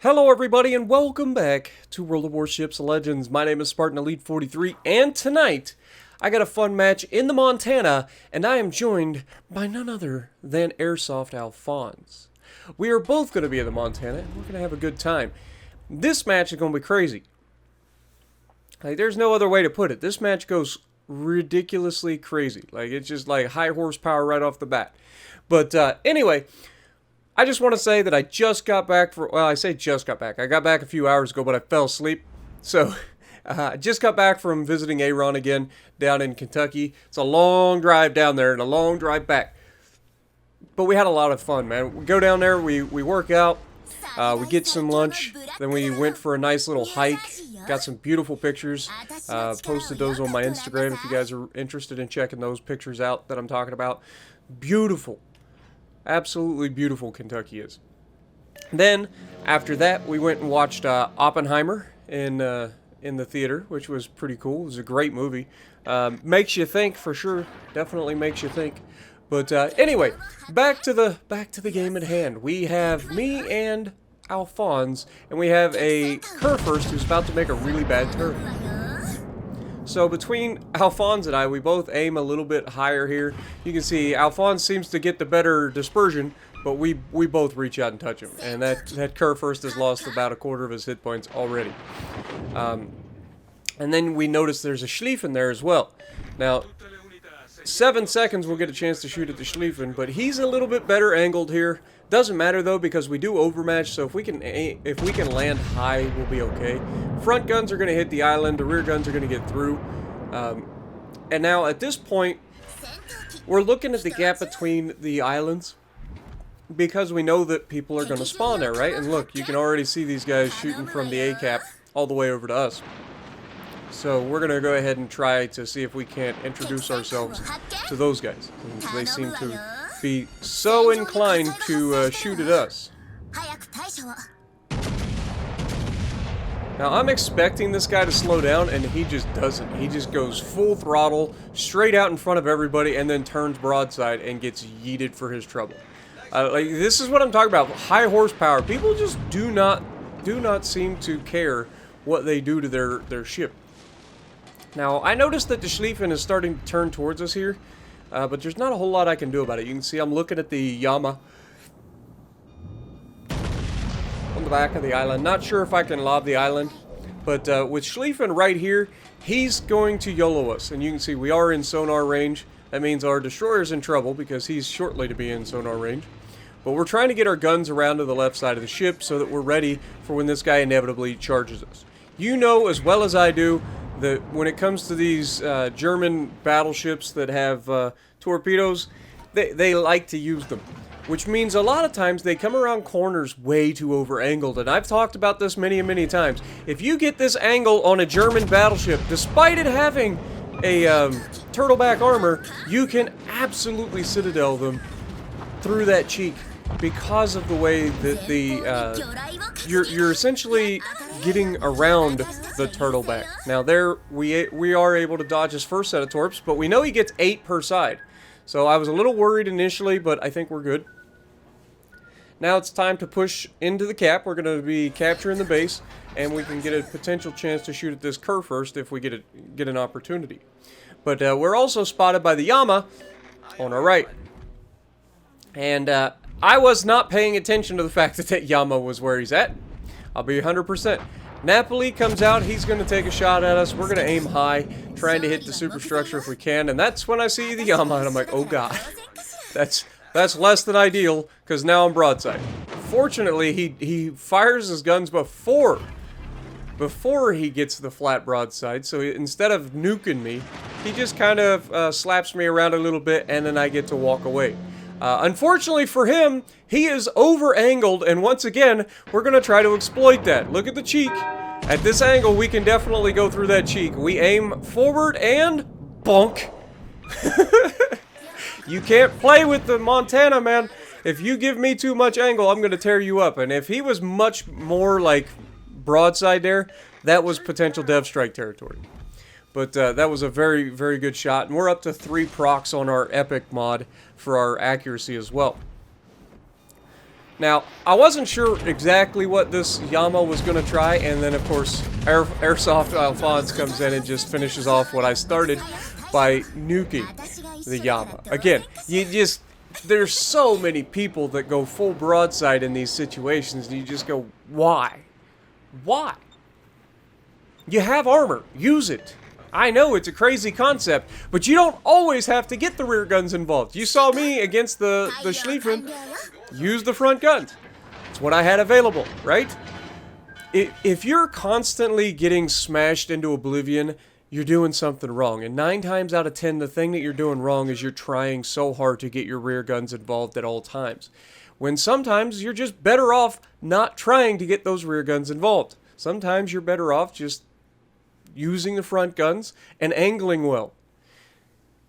Hello everybody and welcome back to World of Warships Legends. My name is Spartan Elite 43 and tonight I got a fun match in the Montana and I am joined by none other than Airsoft Alphonse. We are both going to be in the Montana and we're going to have a good time. This match is going to be crazy. There's no other way to put it. This match goes ridiculously crazy. It's just like high horsepower right off the bat. But anyway, I just want to say that I just got back I say just got back. I got back a few hours ago, but I fell asleep. So, I just got back from visiting Aaron again down in Kentucky. It's a long drive down there and a long drive back. But we had a lot of fun, man. We go down there, we work out, we get some lunch, then we went for a nice little hike, got some beautiful pictures, posted those on my Instagram if you guys are interested in checking those pictures out that I'm talking about. Beautiful. Absolutely beautiful Kentucky is. Then, after that, we went and watched Oppenheimer in the theater, which was pretty cool. It was a great movie. Makes you think, for sure. Definitely makes you think. But anyway, back to the game at hand. We have me and Alphonse, and we have a Kerfurst who's about to make a really bad turn. So between Alphonse and I, we both aim a little bit higher here. You can see Alphonse seems to get the better dispersion, but we both reach out and touch him. And that Kerfurst has lost about a quarter of his hit points already. And then we notice there's a Schlieffen there as well. Now, 7 seconds we'll get a chance to shoot at the Schlieffen, but he's a little bit better angled here. Doesn't matter though because we do overmatch, so if we can land high, we'll be okay. Front guns are going to hit the island, the rear guns are going to get through. And now at this point, we're looking at the gap between the islands because we know that people are going to spawn there, right? And look, you can already see these guys shooting from the A-cap all the way over to us. So we're going to go ahead and try to see if we can't introduce ourselves to those guys. And they seem to be so inclined to shoot at us. Now I'm expecting this guy to slow down and he just doesn't. He just goes full throttle straight out in front of everybody and then turns broadside and gets yeeted for his trouble. This is what I'm talking about. High horsepower. People just do not seem to care what they do to their ship. Now I noticed that the Schlieffen is starting to turn towards us here. But there's not a whole lot I can do about it. You can see I'm looking at the Yama on the back of the island. Not sure if I can lob the island, but with Schlieffen right here, he's going to YOLO us. And you can see we are in sonar range. That means our destroyer's in trouble because he's shortly to be in sonar range. But we're trying to get our guns around to the left side of the ship so that we're ready for when this guy inevitably charges us. You know as well as I do that when it comes to these German battleships that have torpedoes, they like to use them. Which means a lot of times they come around corners way too over-angled. And I've talked about this many and many times. If you get this angle on a German battleship, despite it having a turtleback armor, you can absolutely citadel them through that cheek. Because of the way that you're essentially getting around the turtleback. Now there we are able to dodge his first set of torps, but we know he gets 8 per side. So I was a little worried initially, but I think we're good. Now it's time to push into the cap. We're going to be capturing the base, and we can get a potential chance to shoot at this Kerfurst if we get an opportunity. But we're also spotted by the Yama on our right. And I was not paying attention to the fact that Yama was where he's at. I'll be 100%. Napoli comes out. He's going to take a shot at us. We're going to aim high, trying to hit the superstructure if we can. And that's when I see the Yama, and I'm like, oh god. That's less than ideal, because now I'm broadside. Fortunately, he fires his guns before he gets the flat broadside. So instead of nuking me, he just kind of slaps me around a little bit, and then I get to walk away. Unfortunately for him, he is over-angled, and once again, we're going to try to exploit that. Look at the cheek. At this angle, we can definitely go through that cheek. We aim forward and bonk. You can't play with the Montana, man. If you give me too much angle, I'm going to tear you up. And if he was much more like broadside there, that was potential Dev Strike territory. But that was a very, very good shot. And we're up to 3 procs on our Epic mod for our accuracy as well. Now, I wasn't sure exactly what this Yama was going to try, and then, of course, Airsoft Alphonse comes in and just finishes off what I started by nuking the Yama. Again, there's so many people that go full broadside in these situations, and you just go, why? Why? You have armor. Use it. I know it's a crazy concept, but you don't always have to get the rear guns involved. You saw me against the Schlieffen use the front guns. It's what I had available, right? If you're constantly getting smashed into oblivion, you're doing something wrong. And 9 times out of 10, the thing that you're doing wrong is you're trying so hard to get your rear guns involved at all times. When sometimes you're just better off not trying to get those rear guns involved. Sometimes you're better off just using the front guns and angling well.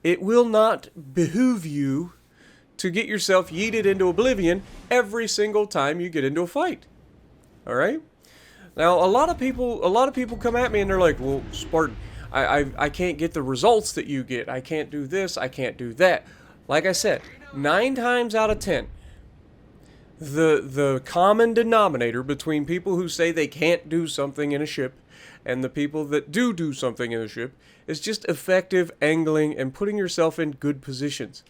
It will not behoove you to get yourself yeeted into oblivion every single time you get into a fight. All right? Now, a lot of people come at me and they're like, "Well, Spartan, I can't get the results that you get. I can't do this. I can't do that." Like I said, 9 times out of 10, the common denominator between people who say they can't do something in a ship and the people that do something in a ship is just effective angling and putting yourself in good positions.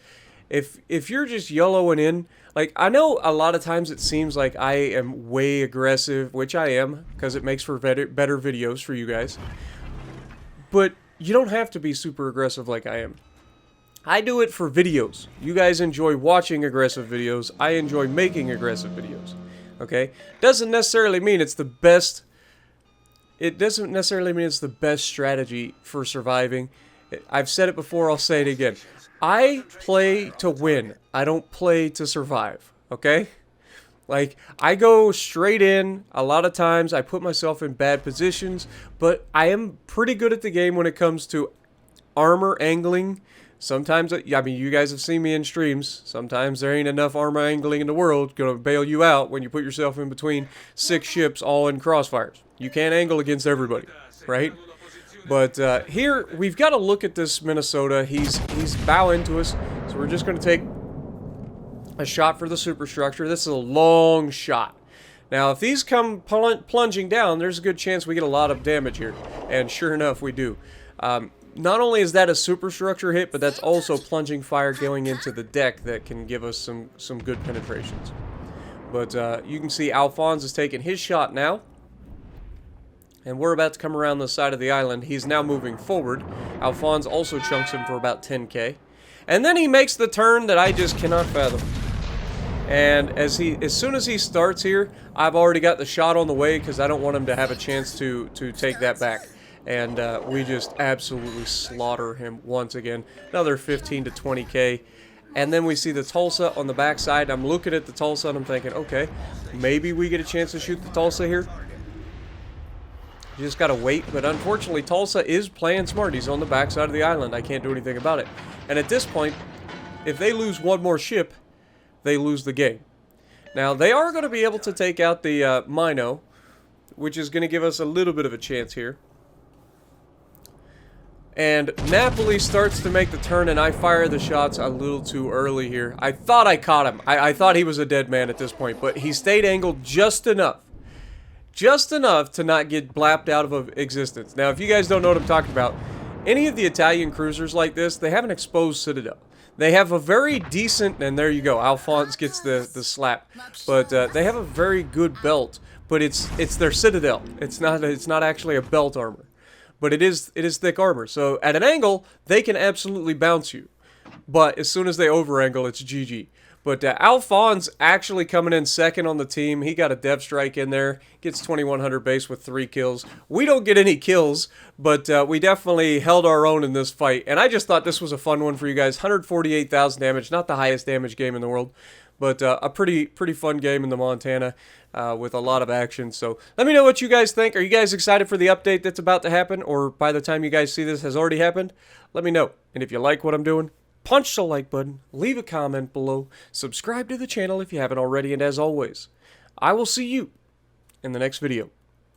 If you're just YOLOing in, like, I know a lot of times it seems like I am way aggressive, which I am, because it makes for better videos for you guys. But you don't have to be super aggressive like I am. I do it for videos. You guys enjoy watching aggressive videos. I enjoy making aggressive videos. Okay? Doesn't necessarily mean it's the best. It doesn't necessarily mean it's the best strategy for surviving. I've said it before, I'll say it again. I play to win. I don't play to survive. Okay? Like, I go straight in. A lot of times I put myself in bad positions, but I am pretty good at the game when it comes to armor angling. Sometimes, I mean, you guys have seen me in streams. Sometimes there ain't enough armor angling in the world gonna bail you out when you put yourself in between 6 ships all in crossfires. You can't angle against everybody, right? But here, we've got to look at this Minnesota. He's bowing to us, so we're just going to take a shot for the superstructure. This is a long shot. Now, if these come plunging down, there's a good chance we get a lot of damage here. And sure enough, we do. Not only is that a superstructure hit, but that's also plunging fire going into the deck that can give us some good penetrations. But you can see Alphonse is taking his shot now. And we're about to come around the side of the island. He's now moving forward. Alphonse also chunks him for about 10k. And then he makes the turn that I just cannot fathom. And as soon as he starts here, I've already got the shot on the way because I don't want him to have a chance to take that back. And we just absolutely slaughter him once again. Another 15 to 20k. And then we see the Tulsa on the backside. I'm looking at the Tulsa and I'm thinking, okay, maybe we get a chance to shoot the Tulsa here. You just gotta wait, but unfortunately Tulsa is playing smart. He's on the backside of the island. I can't do anything about it. And at this point, if they lose one more ship, they lose the game. Now, they are going to be able to take out the Mino, which is going to give us a little bit of a chance here. And Napoli starts to make the turn, and I fire the shots a little too early here. I thought I caught him. I thought he was a dead man at this point, but he stayed angled just enough. Just enough to not get blapped out of existence. Now, if you guys don't know what I'm talking about, any of the Italian cruisers like this, they have an exposed citadel. They have a very decent, and there you go, Alphonse gets the slap. But they have a very good belt, but it's their citadel. It's not actually a belt armor, but it is thick armor. So at an angle, they can absolutely bounce you. But as soon as they over angle, it's GG. But Alphonse actually coming in second on the team. He got a dev strike in there. Gets 2100 base with 3 kills. We don't get any kills, but we definitely held our own in this fight. And I just thought this was a fun one for you guys. 148,000 damage. Not the highest damage game in the world, but a pretty fun game in the Montana with a lot of action. So let me know what you guys think. Are you guys excited for the update that's about to happen? Or by the time you guys see this has already happened? Let me know. And if you like what I'm doing, punch the like button, leave a comment below, subscribe to the channel if you haven't already, and as always, I will see you in the next video.